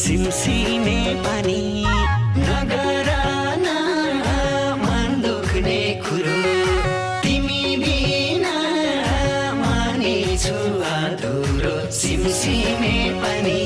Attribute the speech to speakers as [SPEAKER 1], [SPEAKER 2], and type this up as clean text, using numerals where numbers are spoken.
[SPEAKER 1] सिमसिमे पानी नगर न मन दुख्ने कुरो तिमी बिना मानेछु अधुरो सिमसिमे पानी